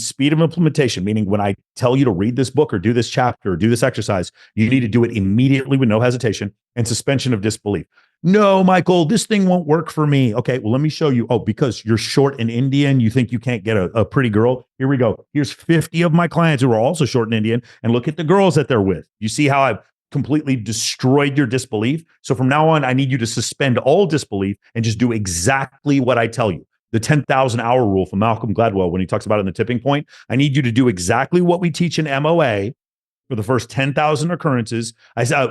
speed of implementation, meaning when I tell you to read this book or do this chapter or do this exercise, you need to do it immediately with no hesitation, and suspension of disbelief. No, Michael, this thing won't work for me. Okay, well, let me show you. Oh, because you're short and Indian, you think you can't get a pretty girl? Here we go. Here's 50 of my clients who are also short and Indian, and look at the girls that they're with. You see how I've completely destroyed your disbelief? So from now on, I need you to suspend all disbelief and just do exactly what I tell you. The 10,000 hour rule from Malcolm Gladwell, when he talks about it in The Tipping Point, I need you to do exactly what we teach in MOA for the first 10,000 occurrences.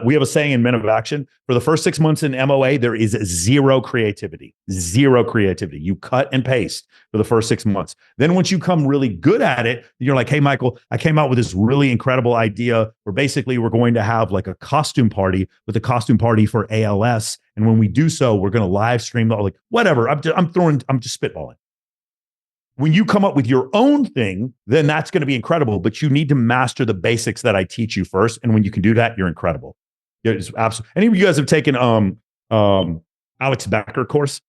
We have a saying in Men of Action, for the first 6 months in MOA, there is zero creativity. You cut and paste for the first 6 months. Then once you come really good at it, you're like, hey, Michael, I came out with this really incredible idea where basically we're going to have like a costume party with a costume party for ALS. And when we do so, we're going to live stream, like whatever. I'm just spitballing. When you come up with your own thing, then that's going to be incredible, but you need to master the basics that I teach you first. And when you can do that, you're incredible. It's absolutely. Any of you guys have taken Alex Becker course?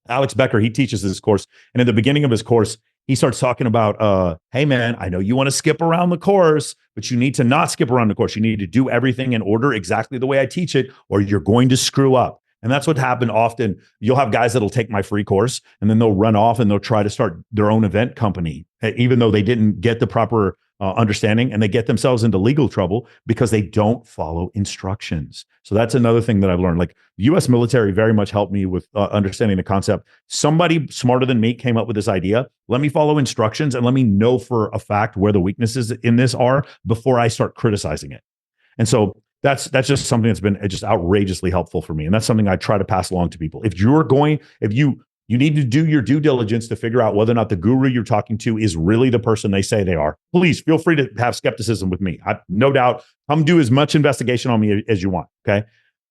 Alex Becker, he teaches this course. And at the beginning of his course, he starts talking about, hey man, I know you want to skip around the course, but you need to not skip around the course. You need to do everything in order exactly the way I teach it, or you're going to screw up. And that's what happened often. You'll have guys that'll take my free course and then they'll run off and they'll try to start their own event company, even though they didn't get the proper understanding, and they get themselves into legal trouble because they don't follow instructions. So that's another thing that I've learned. Like, the U.S. military very much helped me with understanding the concept. Somebody smarter than me came up with this idea. Let me follow instructions and let me know for a fact where the weaknesses in this are before I start criticizing it. And so that's just something that's been just outrageously helpful for me. And that's something I try to pass along to people. If you need to do your due diligence to figure out whether or not the guru you're talking to is really the person they say they are. Please feel free to have skepticism with me. No doubt, come do as much investigation on me as you want. Okay.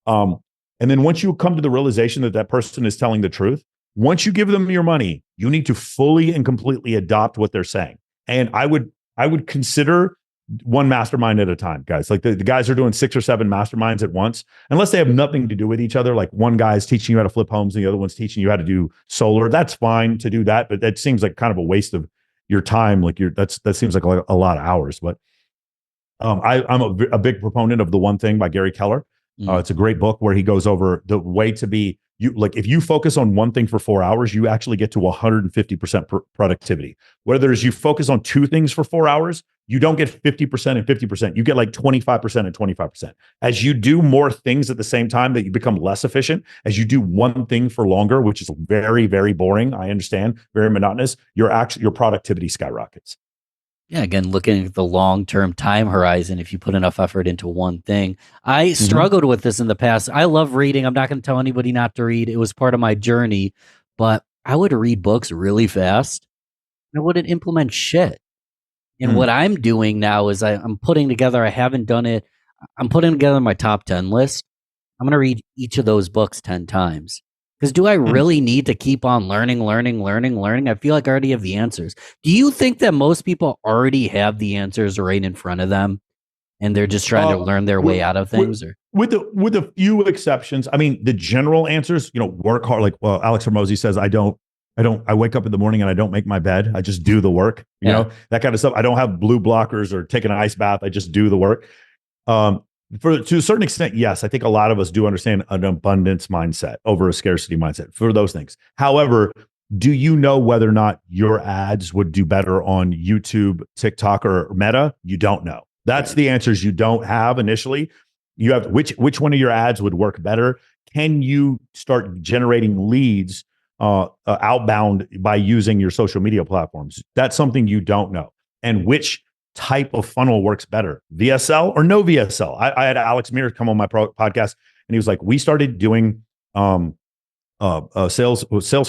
And then once you come to the realization that that person is telling the truth, once you give them your money, you need to fully and completely adopt what they're saying. And I would consider one mastermind at a time, guys. Like the guys are doing 6 or 7 masterminds at once, unless they have nothing to do with each other. Like one guy's teaching you how to flip homes and the other one's teaching you how to do solar. That's fine to do that, but that seems like kind of a waste of your time. Like that seems like a lot of hours. But I'm a big proponent of The One Thing by Gary Keller. It's a great book where he goes over the way to be like if you focus on one thing for 4 hours, you actually get to 150% productivity. Whether you focus on 2 things for 4 hours, you don't get 50% and 50%. You get like 25% and 25%. As you do more things at the same time, that you become less efficient. As you do one thing for longer, which is very, very boring, I understand, very monotonous, your productivity skyrockets. Yeah, again, looking at the long-term time horizon, if you put enough effort into one thing. I struggled with this in the past. I love reading. I'm not going to tell anybody not to read. It was part of my journey, but I would read books really fast. I wouldn't implement shit. And what I'm doing now is I'm putting together, I haven't done it. I'm putting together my top 10 list. I'm going to read each of those books 10 times. Because do I really need to keep on learning? I feel like I already have the answers. Do you think that most people already have the answers right in front of them and they're just trying to learn their way out of things? With a few exceptions, I mean, the general answers, work hard. Like, well, Alex Hormozy says, I wake up in the morning and I don't make my bed. I just do the work, you know, that kind of stuff. I don't have blue blockers or take an ice bath. I just do the work. To a certain extent, yes, I think a lot of us do understand an abundance mindset over a scarcity mindset for those things. However, do you know whether or not your ads would do better on YouTube, TikTok, or Meta? You don't know. That's the answers you don't have initially. You have which one of your ads would work better? Can you start generating leads outbound by using your social media platforms? That's something you don't know. And which type of funnel works better, VSL or no VSL? I had Alex Mears come on my podcast, and he was like, we started doing sales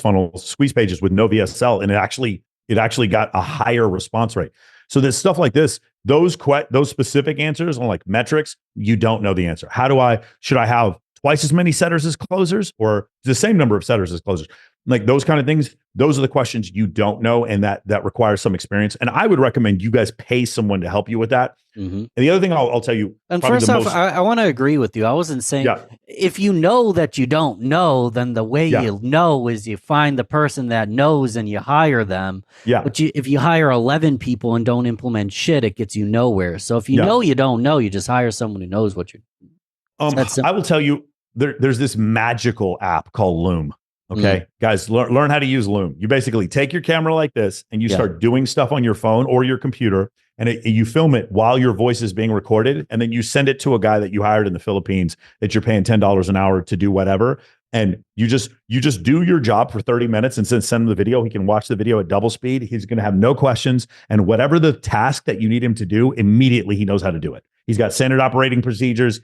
funnels, squeeze pages with no VSL, and it actually got a higher response rate. So there's stuff like this, those specific answers on like metrics, you don't know the answer. Should I have twice as many setters as closers, or the same number of setters as closers? Like those kind of things, those are the questions you don't know, and that requires some experience. And I would recommend you guys pay someone to help you with that. And the other thing I'll tell you, and first off, I want to agree with you. I wasn't saying if you know that you don't know, then the way you know is you find the person that knows and you hire them. But if you hire 11 people and don't implement shit, it gets you nowhere. So if you know you don't know, you just hire someone who knows what you're. I will tell you, there's this magical app called Loom. Okay, guys, learn how to use Loom. You basically take your camera like this and you start doing stuff on your phone or your computer, and you film it while your voice is being recorded, and then you send it to a guy that you hired in the Philippines that you're paying $10 an hour to do whatever. And you just do your job for 30 minutes and send him the video. He can watch the video at double speed. He's going to have no questions. And whatever the task that you need him to do, immediately he knows how to do it. He's got standard operating procedures.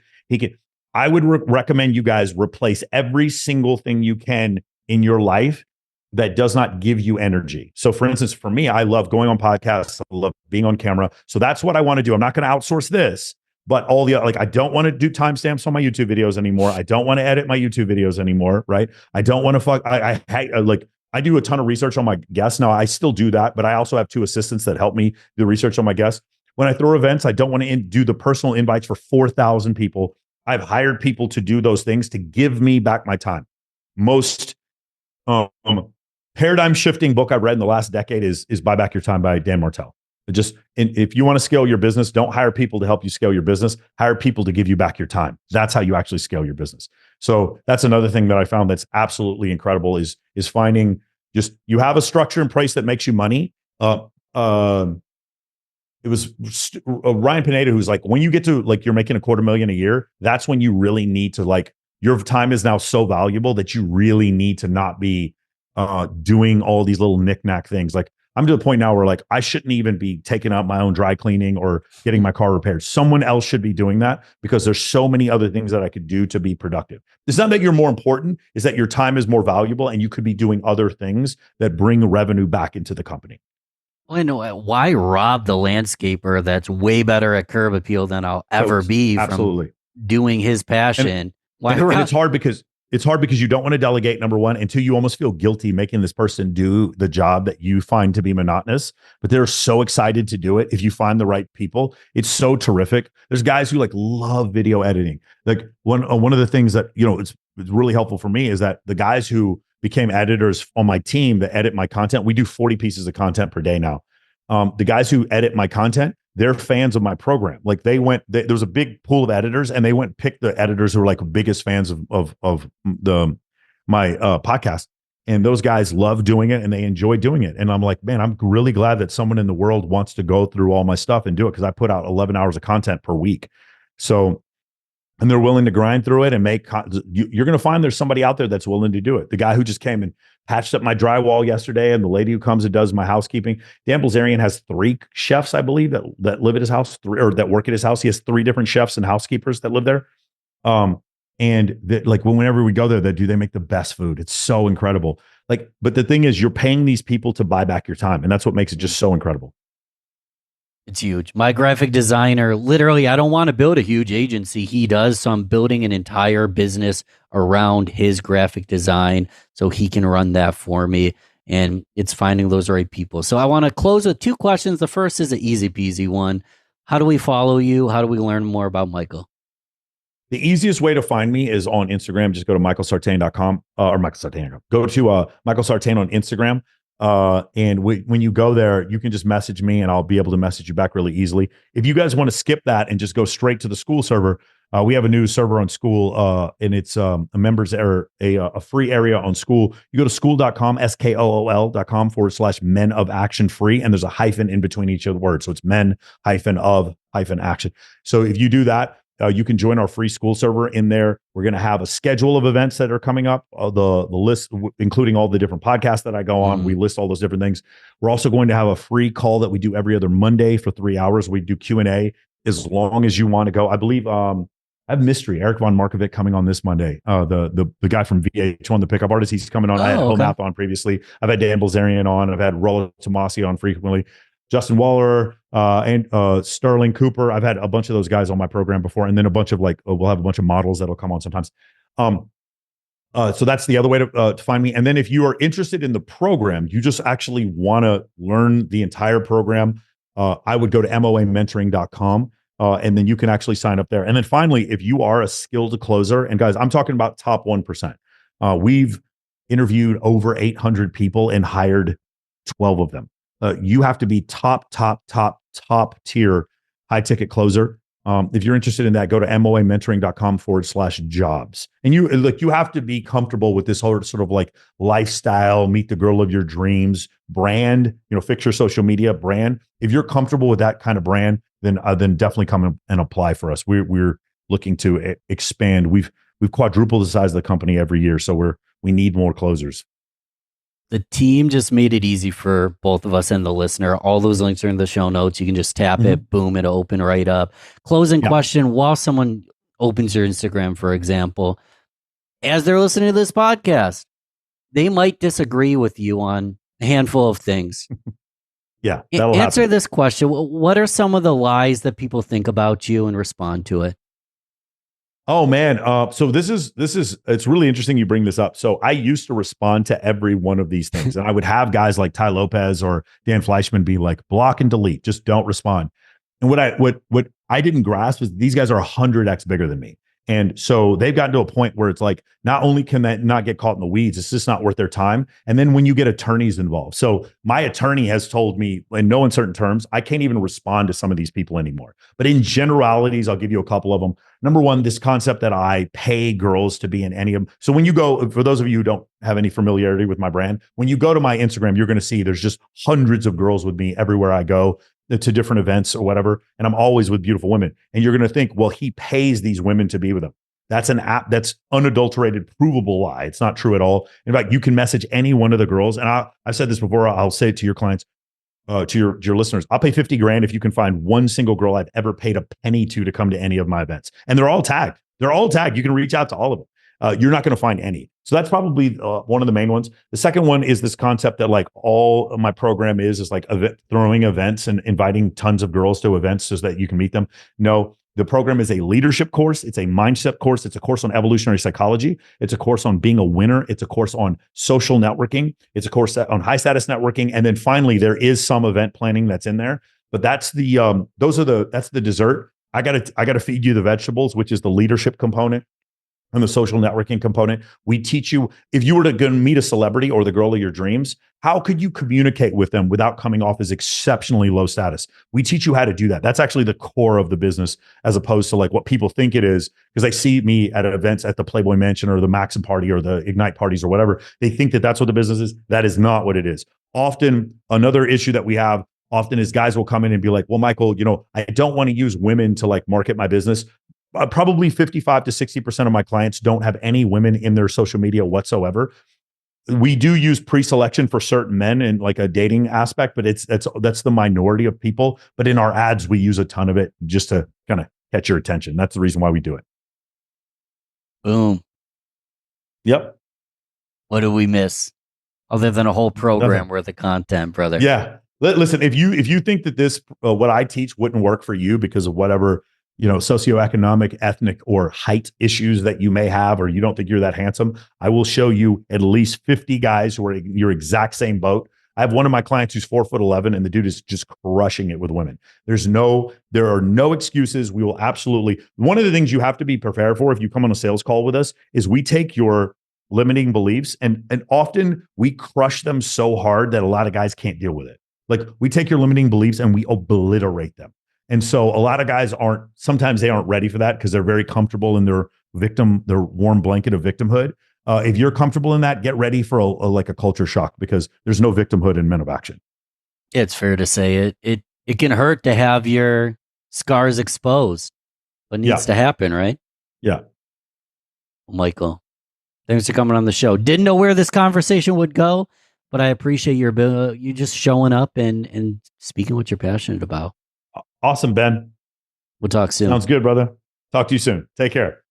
I would recommend you guys replace every single thing you can in your life that does not give you energy. So for instance, for me, I love going on podcasts. I love being on camera. So that's what I want to do. I'm not going to outsource this, but I don't want to do timestamps on my YouTube videos anymore. I don't want to edit my YouTube videos anymore. Right. I don't want to I do a ton of research on my guests. Now I still do that, but I also have 2 assistants that help me do research on my guests. When I throw events, I don't want to do the personal invites for 4,000 people. I've hired people to do those things to give me back my time. Most paradigm shifting book I've read in the last decade is Buy Back Your Time by Dan Martell. If you want to scale your business, don't hire people to help you scale your business. Hire people to give you back your time. That's how you actually scale your business. So that's another thing that I found that's absolutely incredible is finding you have a structure in place that makes you money. It was Ryan Pineda who's like, when you get to you're making $250,000 a year, that's when you really need to your time is now so valuable that you really need to not be doing all these little knick-knack things. Like I'm to the point now where like I shouldn't even be taking out my own dry cleaning or getting my car repaired. Someone else should be doing that because there's so many other things that I could do to be productive. It's not that you're more important, is that your time is more valuable and you could be doing other things that bring revenue back into the company. Well, why rob the landscaper that's way better at curb appeal than I'll ever be Absolutely. from doing his passion? And it's hard because you don't want to delegate, number one, and two, you almost feel guilty making this person do the job that you find to be monotonous, but they're so excited to do it. If you find the right people, it's so terrific. There's guys who like love video editing. Like one of the things that, it's really helpful for me is that the guys who became editors on my team that edit my content, we do 40 pieces of content per day now. The guys who edit my content, they're fans of my program. Like there was a big pool of editors and they went and picked the editors who were like biggest fans of my podcast. And those guys love doing it and they enjoy doing it. And I'm like, man, I'm really glad that someone in the world wants to go through all my stuff and do it because I put out 11 hours of content per week. So, and they're willing to grind through it and you're going to find there's somebody out there that's willing to do it. The guy who just came and patched up my drywall yesterday and the lady who comes and does my housekeeping. Dan Bilzerian has 3 chefs, I believe, that live at his house, or that work at his house. He has 3 different chefs and housekeepers that live there. And like whenever we go there, they make the best food. It's so incredible. Like, but the thing is, you're paying these people to buy back your time. And that's what makes it just so incredible. It's huge. My graphic designer, literally, I don't want to build a huge agency. He does. So I'm building an entire business around his graphic design so he can run that for me. And it's finding those right people. So I want to close with 2 questions. The first is an easy peasy one. How do we follow you? How do we learn more about Michael? The easiest way to find me is on Instagram. Just go to michaelsartain.com or Michael Sartain. Go to Michael Sartain on Instagram. And when you go there, you can just message me and I'll be able to message you back really easily. If you guys want to skip that and just go straight to the school server, we have a new server on school, and it's a members or a free area on school. You go to school.com, skool.com/men of action free. And there's a hyphen in between each of the words. So it's men-of-action. So if you do that, you can join our free school server in there. We're going to have a schedule of events that are coming up, the list, including all the different podcasts that I go on. We list all those different things. We're also going to have a free call that we do every other Monday for 3 hours. We do Q&A as long as you want to go. I believe I have Mystery, Eric Von Markovic, coming on this Monday. The guy from VH1, the pickup artist, he's coming on. I had Bill Math on previously. I've had Dan Bilzerian on. I've had Rollo Tomasi on frequently. Justin Waller, and Sterling Cooper. I've had a bunch of those guys on my program before, and then a bunch of we'll have a bunch of models that'll come on sometimes. So that's the other way to find me. And then if you are interested in the program, you just actually want to learn the entire program, I would go to moamentoring.com, and then you can actually sign up there. And then finally, if you are a skilled closer, and guys, I'm talking about top 1%. We've interviewed over 800 people and hired 12 of them. You have to be top tier high ticket closer. If you're interested in that, go to moamentoring.com/jobs. And you have to be comfortable with this whole sort of like lifestyle, meet the girl of your dreams brand, fix your social media brand. If you're comfortable with that kind of brand, then definitely come and apply for us. We're looking to expand. We've quadrupled the size of the company every year. So we need more closers. The team just made it easy for both of us and the listener. All those links are in the show notes. You can just tap it, boom, it'll open right up. Closing question, while someone opens your Instagram, for example, as they're listening to this podcast, they might disagree with you on a handful of things. Yeah, answer happen. This question. What are some of the lies that people think about you and respond to it? Oh man. So this is, it's really interesting you bring this up. So I used to respond to every one of these things, and I would have guys like Ty Lopez or Dan Fleischman be like, block and delete, just don't respond. And what I didn't grasp is these guys are 100x bigger than me. And so they've gotten to a point where it's like, not only can that not get caught in the weeds, it's just not worth their time. And then when you get attorneys involved, so my attorney has told me in no uncertain terms, I can't even respond to some of these people anymore. But in generalities, I'll give you a couple of them. Number one, this concept that I pay girls to be in any of them. So when you go, for those of you who don't have any familiarity with my brand, when you go to my Instagram, you're going to see there's just hundreds of girls with me everywhere I go, to different events or whatever. And I'm always with beautiful women. And you're going to think, well, he pays these women to be with him. That's that's unadulterated, provable lie. It's not true at all. In fact, you can message any one of the girls. And I've said this before, I'll say it to your clients. to your listeners, I'll pay 50 grand if you can find one single girl I've ever paid a penny to come to any of my events. And they're all tagged. They're all tagged. You can reach out to all of them. You're not going to find any. So that's probably one of the main ones. The second one is this concept that like all of my program is like throwing events and inviting tons of girls to events so that you can meet them. No, the program is a leadership course. It's a mindset course. It's a course on evolutionary psychology. It's a course on being a winner. It's a course on social networking. It's a course on high status networking. And then finally, there is some event planning that's in there. But that's the that's the dessert. I gotta feed you the vegetables, which is the leadership component and the social networking component. We teach you, if you were to go meet a celebrity or the girl of your dreams, how could you communicate with them without coming off as exceptionally low status? We teach you how to do that. That's actually the core of the business, as opposed to like what people think it is, because they see me at events at the Playboy Mansion or the Maxim party or the Ignite parties or whatever. They think that that's what the business is. That is not what it is. Often, another issue that we have often is guys will come in and be like, well, Michael, I don't want to use women to like market my business. Probably 55 to 60% of my clients don't have any women in their social media whatsoever. We do use pre-selection for certain men in like a dating aspect, but that's the minority of people. But in our ads, we use a ton of it just to kind of catch your attention. That's the reason why we do it. Boom. Yep. What do we miss other than a whole program worth of content, brother? Yeah. Listen, if you think that this what I teach wouldn't work for you because of whatever socioeconomic, ethnic, or height issues that you may have, or you don't think you're that handsome, I will show you at least 50 guys who are in your exact same boat. I have one of my clients who's 4'11", and the dude is just crushing it with women. There are no excuses. We will absolutely. One of the things you have to be prepared for if you come on a sales call with us is we take your limiting beliefs and often we crush them so hard that a lot of guys can't deal with it. Like we take your limiting beliefs and we obliterate them. And so a lot of guys sometimes they aren't ready for that because they're very comfortable in their warm blanket of victimhood. If you're comfortable in that, get ready for a culture shock because there's no victimhood in Men of Action. It's fair to say it can hurt to have your scars exposed, but needs to happen, right? Yeah. Michael, thanks for coming on the show. Didn't know where this conversation would go, but I appreciate you just showing up and speaking what you're passionate about. Awesome, Ben. We'll talk soon. Sounds good, brother. Talk to you soon. Take care.